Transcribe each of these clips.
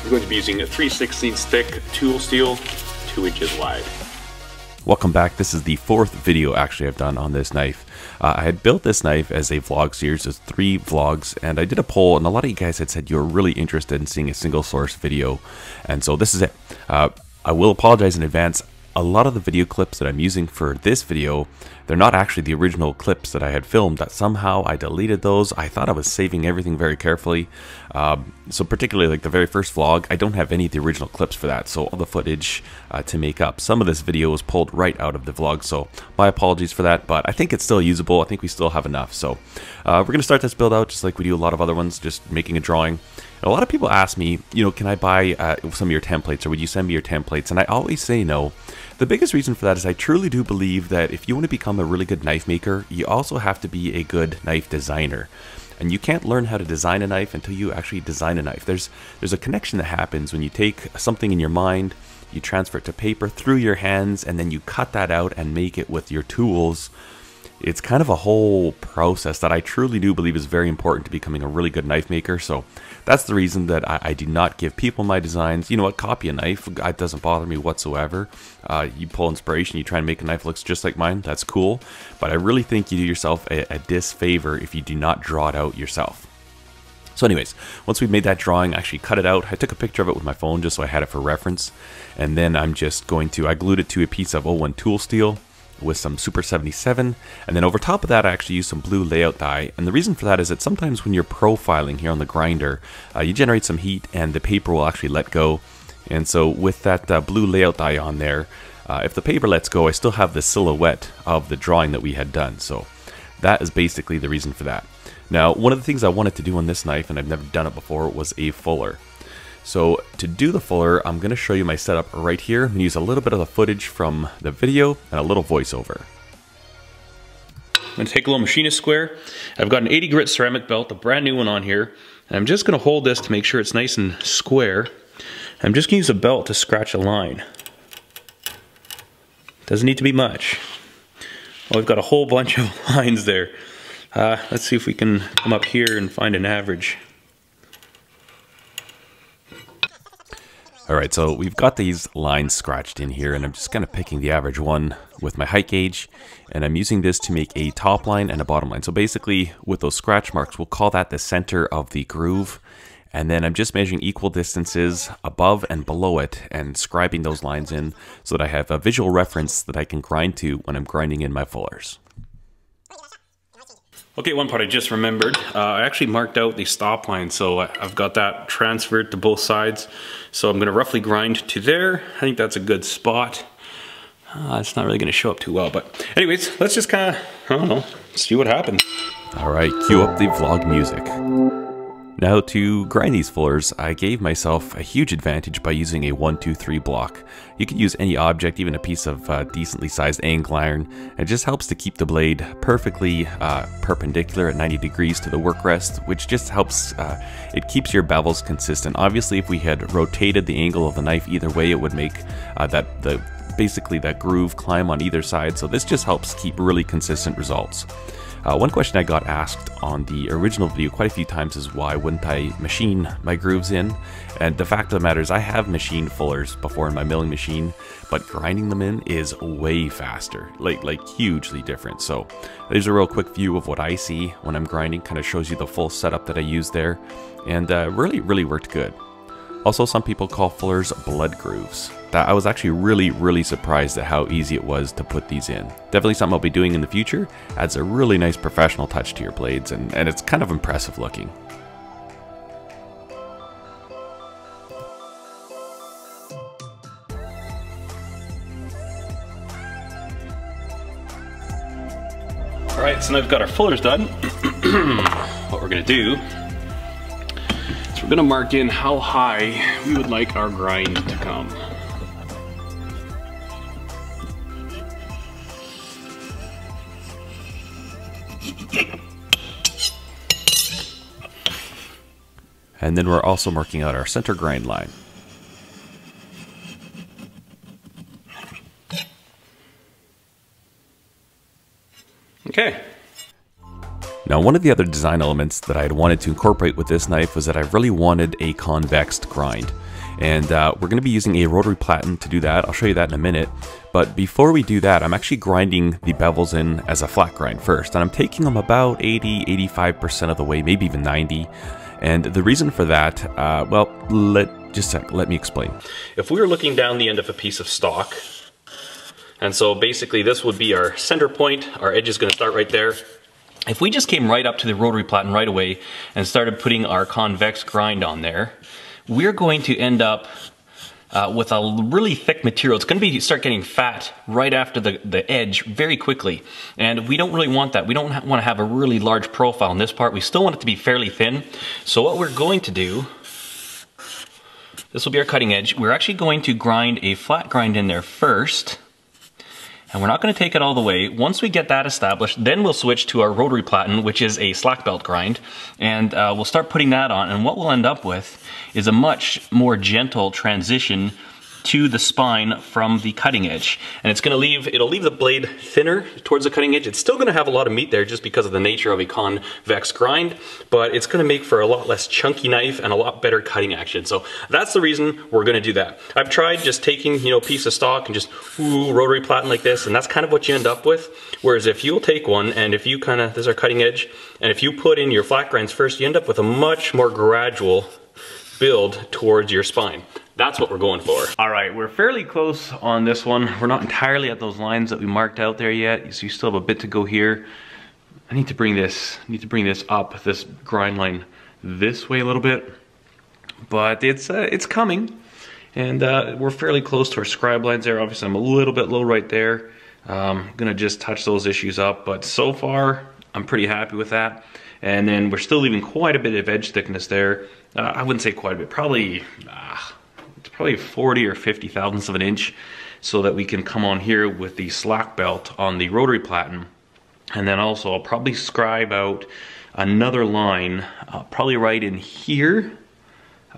I'm going to be using a 3/16 thick tool steel, 2 inches wide. Welcome back. This is the 4th video actually I've done on this knife. I had built this knife as a vlog series, as 3 vlogs, and I did a poll, and a lot of you guys had said you were really interested in seeing a single source video, and so this is it. I will apologize in advance. A lot of the video clips that I'm using for this video, they're not actually the original clips that I had filmed. That somehow I deleted those. I thought I was saving everything very carefully. So particularly like the very first vlog, I don't have any of the original clips for that. So all the footage to make up. Some of this video was pulled right out of the vlog. So my apologies for that, but I think it's still usable. I think we still have enough. So we're going to start this build out just like we do a lot of other ones, just making a drawing. And a lot of people ask me, you know, can I buy some of your templates, or would you send me your templates? And I always say no. The biggest reason for that is I truly do believe that if you want to become a really good knife maker, you also have to be a good knife designer. And you can't learn how to design a knife until you actually design a knife. There's a connection that happens when you take something in your mind, you transfer it to paper through your hands, and then you cut that out and make it with your tools. It's kind of a whole process that I truly do believe is very important to becoming a really good knife maker. So that's the reason that I do not give people my designs. You know what, copy a knife, it doesn't bother me whatsoever. You pull inspiration, you try and make a knife that looks just like mine, that's cool. But I really think you do yourself a disfavor if you do not draw it out yourself. So anyways, once we made that drawing, I actually cut it out. I took a picture of it with my phone just so I had it for reference. And then I'm just going to, I glued it to a piece of 01 tool steel with some Super 77, and then over top of that I actually used some blue layout dye. And the reason for that is that sometimes when you're profiling here on the grinder, you generate some heat and the paper will actually let go. And so with that blue layout dye on there, if the paper lets go, I still have the silhouette of the drawing that we had done. So that is basically the reason for that. Now, one of the things I wanted to do on this knife, and I've never done it before, was a fuller. So to do the fuller, I'm going to show you my setup right here. I'm going to use a little bit of the footage from the video and a little voiceover. I'm going to take a little machinist square. I've got an 80 grit ceramic belt, a brand new one on here. And I'm just going to hold this to make sure it's nice and square. I'm just going to use a belt to scratch a line. Doesn't need to be much. Well, we've got a whole bunch of lines there. Let's see if we can come up here and find an average. Alright, so we've got these lines scratched in here, and I'm just kind of picking the average one with my height gauge, and I'm using this to make a top line and a bottom line. So basically, with those scratch marks, we'll call that the center of the groove, and then I'm just measuring equal distances above and below it and scribing those lines in so that I have a visual reference that I can grind to when I'm grinding in my fullers. Okay, one part I just remembered, I actually marked out the stop line, so I've got that transferred to both sides. So I'm going to roughly grind to there. I think that's a good spot. It's not really going to show up too well, but anyways, let's just kind of, I don't know, see what happens. Alright, cue up the vlog music. Now to grind these fullers, I gave myself a huge advantage by using a 1-2-3 block. You could use any object, even a piece of decently sized angle iron. It just helps to keep the blade perfectly perpendicular at 90 degrees to the work rest, which just helps, it keeps your bevels consistent. Obviously, if we had rotated the angle of the knife either way, it would make basically that groove climb on either side. So this just helps keep really consistent results. One question I got asked on the original video quite a few times is why wouldn't I machine my grooves in? And the fact of the matter is I have machined fullers before in my milling machine, but grinding them in is way faster, like hugely different. So there's a real quick view of what I see when I'm grinding, kind of shows you the full setup that I use there, and really worked good. Also, some people call fullers blood grooves. I was actually really surprised at how easy it was to put these in. Definitely something I'll be doing in the future. Adds a really nice professional touch to your blades, and it's kind of impressive looking. Alright, so now we've got our fullers done. What we're going to do is we're going to mark in how high we would like our grind to come. And then we're also marking out our center grind line. Okay. Now, one of the other design elements that I had wanted to incorporate with this knife was that I really wanted a convex grind. And we're going to be using a rotary platen to do that. I'll show you that in a minute. But before we do that, I'm actually grinding the bevels in as a flat grind first. And I'm taking them about 80–85% of the way, maybe even 90. And the reason for that, well, let me explain. If we were looking down the end of a piece of stock, and so basically this would be our center point, our edge is going to start right there. If we just came right up to the rotary platen right away and started putting our convex grind on there, we're going to end up with a really thick material. It's going to start getting fat right after the edge very quickly. And we don't really want that. We don't want to have a really large profile in this part. We still want it to be fairly thin. So what we're going to do, this will be our cutting edge. We're actually going to grind a flat grind in there first. And we're not going to take it all the way. Once we get that established, then we'll switch to our rotary platen, which is a slack belt grind. And we'll start putting that on. And what we'll end up with is a much more gentle transition to the spine from the cutting edge. And it's going to it'll leave the blade thinner towards the cutting edge. It's still going to have a lot of meat there just because of the nature of a convex grind, but it's going to make for a lot less chunky knife and a lot better cutting action. So that's the reason we're going to do that. I've tried just taking, a piece of stock and just rotary platen like this, and that's kind of what you end up with. Whereas if you'll take one and if you this is our cutting edge, and if you put in your flat grinds first, you end up with a much more gradual build towards your spine. That's what we're going for. All right, we're fairly close on this one. We're not entirely at those lines that we marked out there yet. So you still have a bit to go here. I need to bring this up, this grind line this way a little bit, but it's coming, and we're fairly close to our scribe lines there. Obviously, I'm a little bit low right there. I'm gonna just touch those issues up, but so far I'm pretty happy with that. And then we're still leaving quite a bit of edge thickness there. I wouldn't say quite a bit, probably 40 or 50 thousandths of an inch, so that we can come on here with the slack belt on the rotary platen. And then also I'll probably scribe out another line, probably right in here,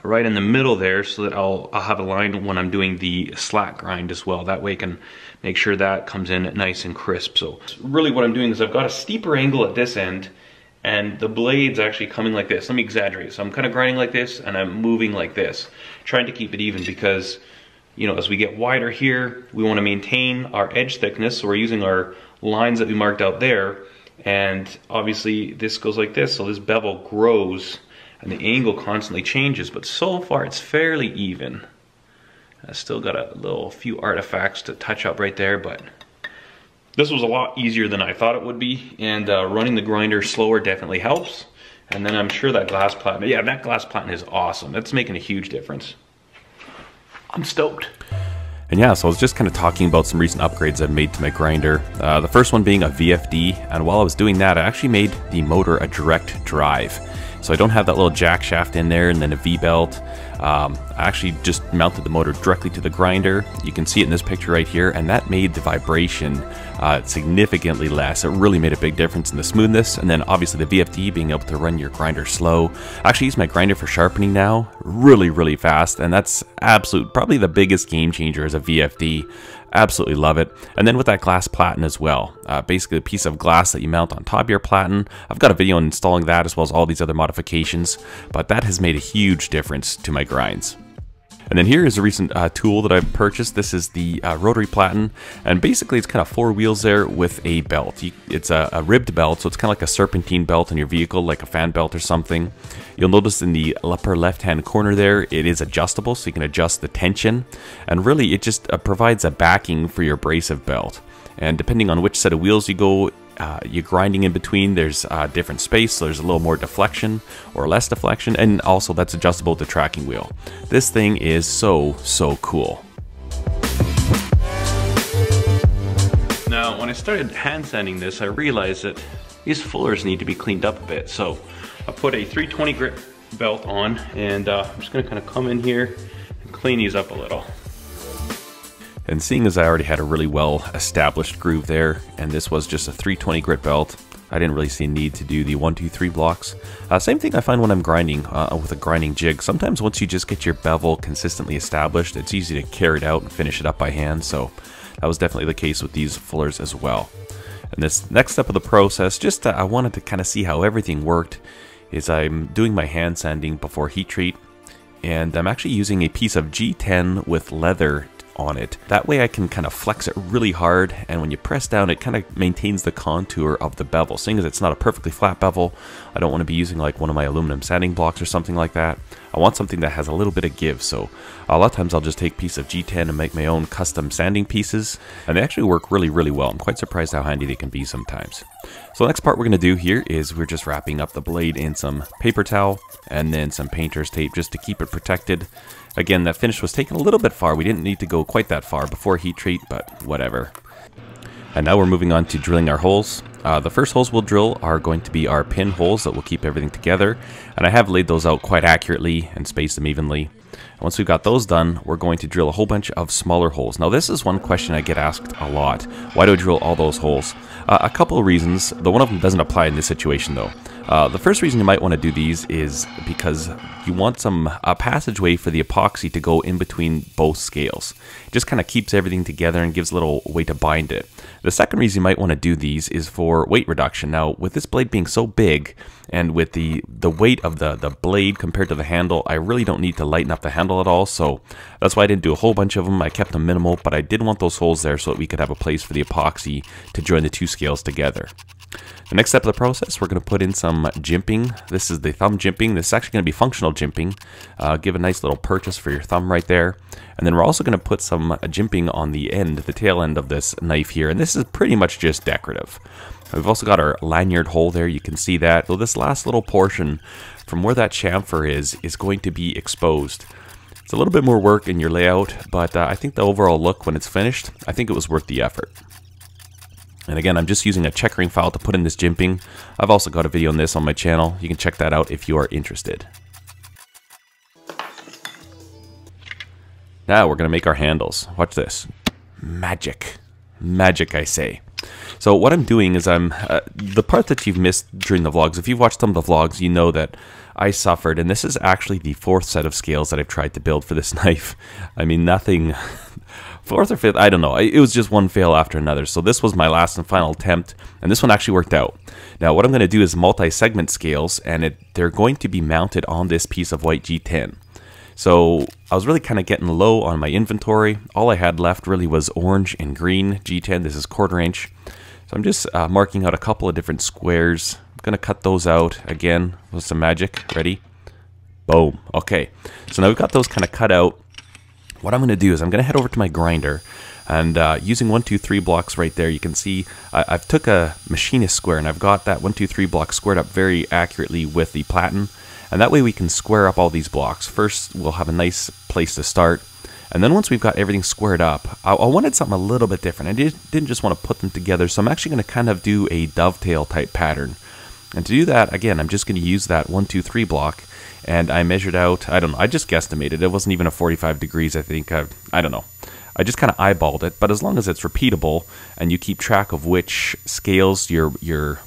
right in the middle there, so that I'll have a line when I'm doing the slack grind as well. That way I can make sure that comes in nice and crisp. So really what I'm doing is I've got a steeper angle at this end, and the blade's actually coming like this. Let me exaggerate. So I'm kind of grinding like this, and I'm moving like this, trying to keep it even, because, as we get wider here, we want to maintain our edge thickness. So we're using our lines that we marked out there, and obviously this goes like this, so this bevel grows, and the angle constantly changes, but so far it's fairly even. I still got a few artifacts to touch up right there, but this was a lot easier than I thought it would be, and running the grinder slower definitely helps. And then I'm sure that glass platen, yeah, that glass platen is awesome. That's making a huge difference. I'm stoked. And yeah, so I was just kind of talking about some recent upgrades I've made to my grinder. The first one being a VFD, and while I was doing that, I actually made the motor a direct drive. So I don't have that little jack shaft in there and then a V-belt. I actually just mounted the motor directly to the grinder. You can see it in this picture right here, and that made the vibration significantly less. It really made a big difference in the smoothness. And then obviously the VFD, being able to run your grinder slow. I actually use my grinder for sharpening now really fast, and that's probably the biggest game changer as a VFD. Absolutely love it. And then with that glass platen as well, basically a piece of glass that you mount on top of your platen. I've got a video on installing that as well as all these other modifications, but that has made a huge difference to my grinds. And then here is a recent tool that I've purchased. This is the rotary platen, and basically it's kind of 4 wheels there with a belt. It's a ribbed belt, so it's kind of like a serpentine belt in your vehicle, like a fan belt or something. You'll notice in the upper left-hand corner there, it is adjustable, so you can adjust the tension, and really it just provides a backing for your abrasive belt. And depending on which set of wheels you go, you're grinding in between, there's different space, so there's a little more deflection or less deflection, and also that's adjustable with the tracking wheel. This thing is so cool. Now, when I started hand sanding this, I realized that these fullers need to be cleaned up a bit. So I put a 320 grit belt on, and I'm just gonna kind of come in here and clean these up a little. And seeing as I already had a really well established groove there, and this was just a 320 grit belt, I didn't really see a need to do the 1, 2, 3 blocks. Same thing I find when I'm grinding with a grinding jig. Sometimes once you just get your bevel consistently established, it's easy to carry it out and finish it up by hand. So that was definitely the case with these fullers as well. And this next step of the process, just I wanted to kind of see how everything worked, is I'm doing my hand sanding before heat treat. and I'm actually using a piece of G10 with leather on it. That way I can kind of flex it really hard, and when you press down it kind of maintains the contour of the bevel. Seeing as it's not a perfectly flat bevel, I don't want to be using like one of my aluminum sanding blocks or something like that. I want something that has a little bit of give, so a lot of times I'll just take a piece of G10 and make my own custom sanding pieces, and they actually work really well. I'm quite surprised how handy they can be sometimes. So the next part we're going to do here is we're just wrapping up the blade in some paper towel and then some painter's tape just to keep it protected. Again, that finish was taken a little bit far. We didn't need to go quite that far before heat treat, but whatever. And now we're moving on to drilling our holes. The first holes we'll drill are going to be our pin holes that will keep everything together. And I have laid those out quite accurately and spaced them evenly. And once we've got those done, we're going to drill a whole bunch of smaller holes. Now this is one question I get asked a lot. Why do I drill all those holes? A couple of reasons, though one of them doesn't apply in this situation though. The first reason you might want to do these is because you want some passageway for the epoxy to go in between both scales. It just kind of keeps everything together and gives a little way to bind it. The second reason you might want to do these is for weight reduction. Now with this blade being so big and with the weight of the blade compared to the handle, I really don't need to lighten up the handle at all, so that's why I didn't do a whole bunch of them. I kept them minimal, but I did want those holes there so that we could have a place for the epoxy to join the two scales together. The next step of the process, we're going to put in some jimping. This is the thumb jimping. This is actually going to be functional jimping. Give a nice little purchase for your thumb right there. And then we're also going to put some jimping on the end, the tail end of this knife here. And this is pretty much just decorative. We've also got our lanyard hole there. You can see that. So this last little portion from where that chamfer is going to be exposed. It's a little bit more work in your layout, but I think the overall look when it's finished, I think it was worth the effort. And again, I'm just using a checkering file to put in this jimping. I've also got a video on this on my channel. You can check that out if you are interested. Now we're going to make our handles. Watch this. Magic. Magic, I say. So what I'm doing is the part that you've missed during the vlogs, if you've watched some of the vlogs, you know that I suffered, and this is actually the fourth set of scales that I've tried to build for this knife. I mean, nothing... Fourth or fifth, I don't know. It was just one fail after another. So this was my last and final attempt, and this one actually worked out. Now what I'm going to do is multi-segment scales, and they're going to be mounted on this piece of white G10. So I was really kind of getting low on my inventory. All I had left really was orange and green G10. This is 1/4 inch. So I'm just marking out a couple of different squares. I'm going to cut those out again with some magic. Ready? Boom. Okay. So now we've got those kind of cut out. What I'm going to do is I'm going to head over to my grinder, and using 1, 2, 3 blocks right there, you can see I've took a machinist square, and I've got that 1, 2, 3 block squared up very accurately with the platen, and that way we can square up all these blocks. First, we'll have a nice place to start, and then once we've got everything squared up, I wanted something a little bit different. I didn't just want to put them together, so I'm actually going to kind of do a dovetail type pattern. And to do that, again, I'm just going to use that 1, 2, 3 block. And I measured out, I don't know, I just guesstimated. It wasn't even a 45 degrees, I think. I don't know. I just kind of eyeballed it. But as long as it's repeatable and you keep track of which scales you're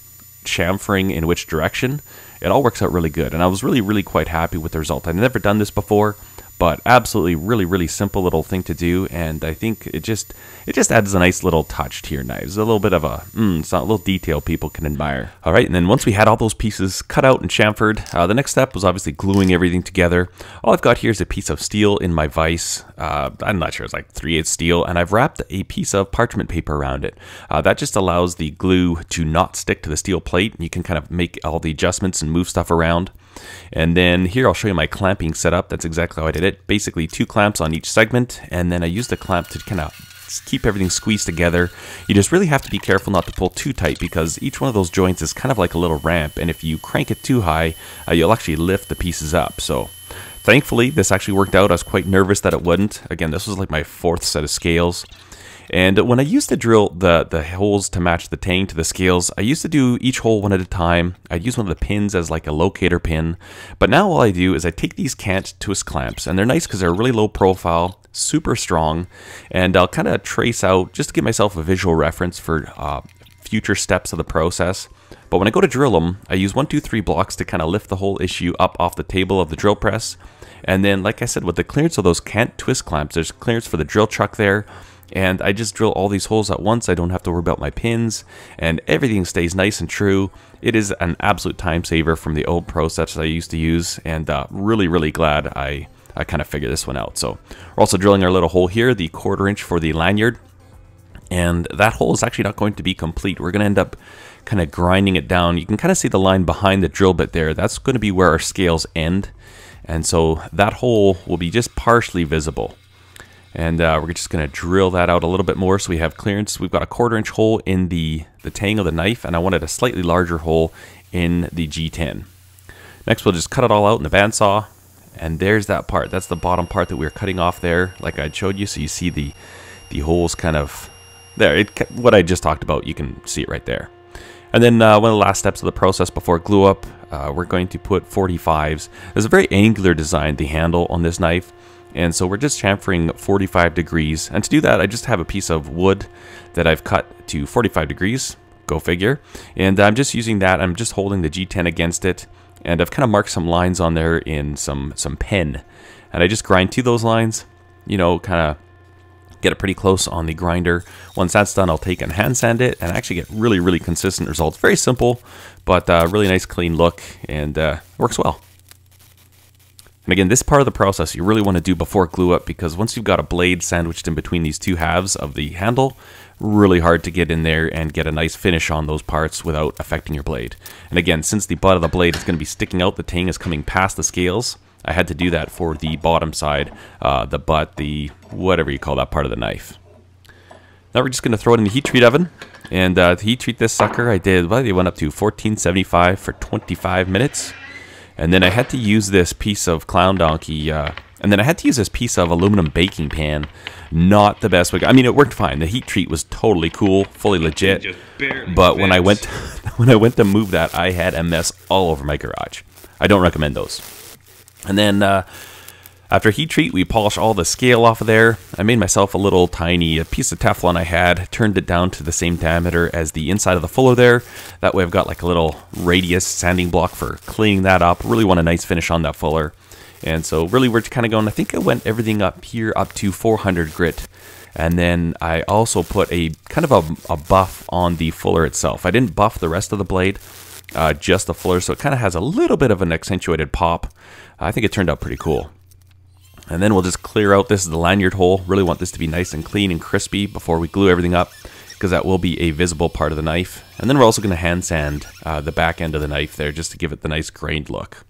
chamfering in which direction, it all works out really good. And I was really quite happy with the result. I've never done this before, but absolutely really simple little thing to do. And I think it just adds a nice little touch to your knives. A little bit of a little detail people can admire. All right, and then once we had all those pieces cut out and chamfered, the next step was obviously gluing everything together. All I've got here is a piece of steel in my vise. I'm not sure, it's like 3/8 steel, and I've wrapped a piece of parchment paper around it. That just allows the glue to not stick to the steel plate. You can kind of make all the adjustments and move stuff around. And then here I'll show you my clamping setup. That's exactly how I did it. Basically 2 clamps on each segment, and then I used the clamp to kind of keep everything squeezed together. You just really have to be careful not to pull too tight, because each one of those joints is kind of like a little ramp, and if you crank it too high, you'll actually lift the pieces up. So thankfully this actually worked out. I was quite nervous that it wouldn't. Again, this was like my 4th set of scales. And when I used to drill the holes to match the tang to the scales, I used to do each hole one at a time. I'd use one of the pins as like a locator pin. But now all I do is I take these cant twist clamps, and they're nice because they're really low profile, super strong, and I'll kind of trace out just to give myself a visual reference for future steps of the process. But when I go to drill them, I use 1, 2, 3 blocks to kind of lift the whole issue up off the table of the drill press. And then, like I said, with the clearance of those cant twist clamps, there's clearance for the drill chuck there. And I just drill all these holes at once. I don't have to worry about my pins, and everything stays nice and true. It is an absolute time saver from the old process I used to use, and really glad I kind of figure this one out. So we're also drilling our little hole here, the 1/4 inch for the lanyard. And that hole is actually not going to be complete. We're going to end up kind of grinding it down. You can kind of see the line behind the drill bit there. That's going to be where our scales end. And so that hole will be just partially visible. And we're just going to drill that out a little bit more so we have clearance. We've got a 1/4 inch hole in the tang of the knife, and I wanted a slightly larger hole in the G10. Next, we'll just cut it all out in the bandsaw. And there's that part. That's the bottom part that we were cutting off there, like I showed you. So you see the holes kind of there. What I just talked about, you can see it right there. And then one of the last steps of the process before glue up, we're going to put 45s. There's a very angular design, the handle on this knife. And so we're just chamfering 45 degrees. And to do that, I just have a piece of wood that I've cut to 45 degrees. Go figure. And I'm just using that. I'm just holding the G10 against it. And I've kind of marked some lines on there in some pen. And I just grind to those lines, you know, kind of get it pretty close on the grinder. Once that's done, I'll take and hand sand it and actually get really, really consistent results. Very simple, but really nice, clean look, and works well. And again, this part of the process you really want to do before glue up, because once you've got a blade sandwiched in between these two halves of the handle, really hard to get in there and get a nice finish on those parts without affecting your blade. And again, since the butt of the blade is going to be sticking out, the tang is coming past the scales, I had to do that for the bottom side, the butt, the whatever you call that part of the knife. Now we're just going to throw it in the heat treat oven. And to heat treat this sucker, I did, well, it went up to 1475 for 25 minutes. And then I had to use this piece of clown donkey, and then I had to use this piece of aluminum baking pan. Not the best way. I mean, it worked fine. The heat treat was totally cool, fully legit. But when I went to move that, I had a mess all over my garage. I don't recommend those. And then after heat treat, we polished all the scale off of there. I made myself a little tiny piece of Teflon I had, turned it down to the same diameter as the inside of the fuller there. That way I've got like a little radius sanding block for cleaning that up. Really want a nice finish on that fuller. And so really we're kind of going, I think I went everything up here up to 400 grit. And then I also put a kind of a buff on the fuller itself. I didn't buff the rest of the blade, just the fuller, so it kind of has a little bit of an accentuated pop. I think it turned out pretty cool. And then we'll just clear out, this is the lanyard hole. Really want this to be nice and clean and crispy before we glue everything up, because that will be a visible part of the knife. And then we're also going to hand sand the back end of the knife there just to give it the nice grained look.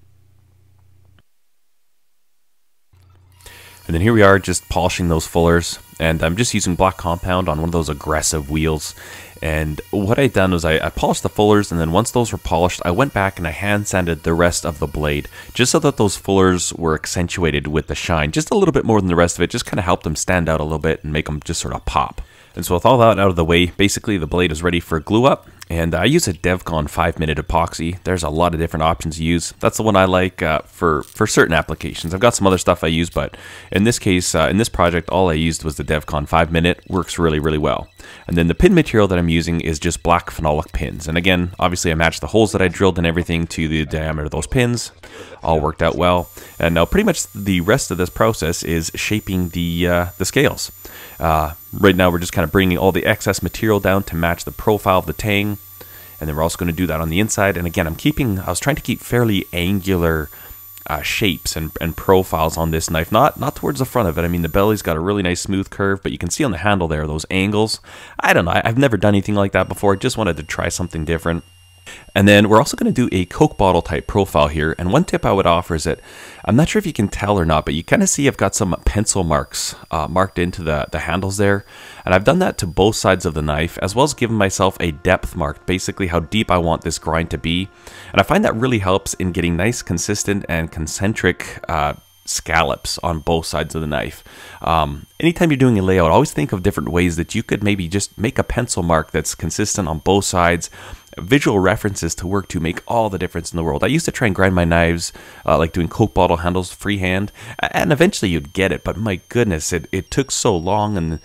And then here we are just polishing those fullers, and I'm just using black compound on one of those aggressive wheels. And what I'd done was I polished the fullers, and then once those were polished, I went back and I hand sanded the rest of the blade, just so that those fullers were accentuated with the shine, just a little bit more than the rest of it, just kind of helped them stand out a little bit and make them just sort of pop. And so with all that out of the way, basically the blade is ready for glue up. And I use a DevCon 5-minute epoxy. There's a lot of different options to use. That's the one I like for certain applications. I've got some other stuff I use, but in this case, in this project, all I used was the DevCon 5-minute. Works really, really well. And then the pin material that I'm using is just black phenolic pins. And again, obviously I matched the holes that I drilled and everything to the diameter of those pins. All worked out well. And now pretty much the rest of this process is shaping the scales. Right now we're just kind of bringing all the excess material down to match the profile of the tang. And then we're also going to do that on the inside. And again, I was trying to keep fairly angular shapes and profiles on this knife. Not towards the front of it. I mean, the belly's got a really nice smooth curve, but you can see on the handle there, those angles. I don't know. I've never done anything like that before. I just wanted to try something different. And then we're also going to do a Coke bottle type profile here. And one tip I would offer is that, I'm not sure if you can tell or not, but you kind of see I've got some pencil marks marked into the handles there. And I've done that to both sides of the knife, as well as given myself a depth mark, basically how deep I want this grind to be. And I find that really helps in getting nice, consistent, and concentric scallops on both sides of the knife. Anytime you're doing a layout, always think of different ways that you could maybe just make a pencil mark that's consistent on both sides. Visual references to work to make all the difference in the world. I used to try and grind my knives like doing Coke bottle handles freehand, and eventually you'd get it, but my goodness, it took so long, and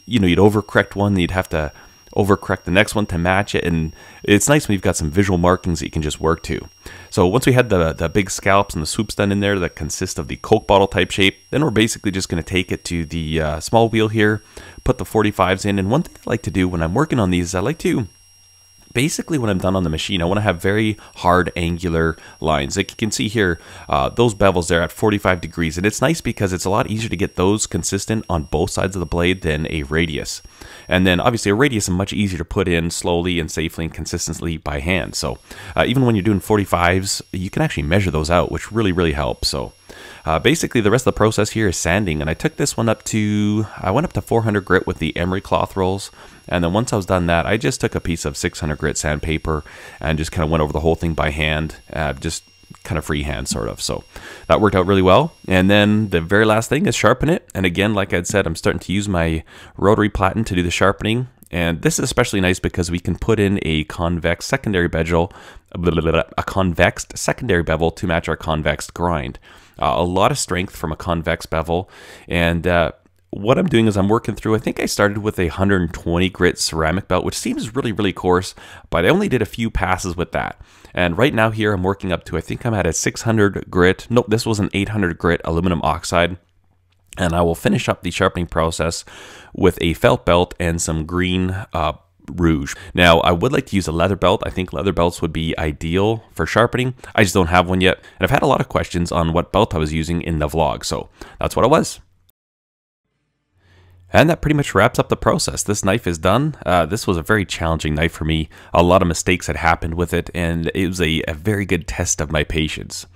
you'd overcorrect one, you'd have to overcorrect the next one to match it, and it's nice when you've got some visual markings that you can just work to. So once we had the big scallops and the swoops done in there that consist of the Coke bottle type shape, then we're basically just going to take it to the small wheel here, put the 45s in. And one thing I like to do when I'm working on these, I like to basically when I'm done on the machine, I want to have very hard angular lines. Like you can see here, those bevels there at 45 degrees. And it's nice because it's a lot easier to get those consistent on both sides of the blade than a radius. And then obviously a radius is much easier to put in slowly and safely and consistently by hand. So even when you're doing 45s, you can actually measure those out, which really helps. So basically the rest of the process here is sanding. And I took this one up to, I went up to 400 grit with the emery cloth rolls. And then once I was done that, I just took a piece of 600 grit sandpaper and just kind of went over the whole thing by hand, just kind of freehand sort of. So that worked out really well. And then the very last thing is sharpen it. And again, like I said, I'm starting to use my rotary platen to do the sharpening. And this is especially nice because we can put in a convex secondary bevel, a convexed secondary bevel to match our convex grind. A lot of strength from a convex bevel. And what I'm doing is I'm working through, I think I started with a 120 grit ceramic belt, which seems really coarse, but I only did a few passes with that. And right now here I'm working up to, I think I'm at a 600 grit, nope, this was an 800 grit aluminum oxide. And I will finish up the sharpening process with a felt belt and some green rouge. Now, I would like to use a leather belt. I think leather belts would be ideal for sharpening. I just don't have one yet. And I've had a lot of questions on what belt I was using in the vlog, so that's what it was. And that pretty much wraps up the process. This knife is done. This was a very challenging knife for me. A lot of mistakes had happened with it, and it was a very good test of my patience.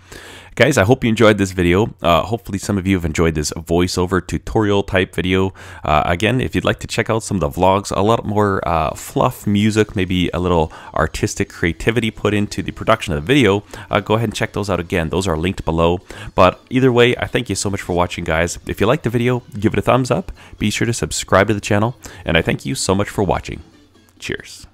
Guys, I hope you enjoyed this video. Hopefully some of you have enjoyed this voiceover tutorial type video. Again, if you'd like to check out some of the vlogs, a lot more fluff music, maybe a little artistic creativity put into the production of the video, go ahead and check those out again. Those are linked below. But either way, I thank you so much for watching, guys. If you liked the video, give it a thumbs up. Be sure to subscribe to the channel. And I thank you so much for watching. Cheers.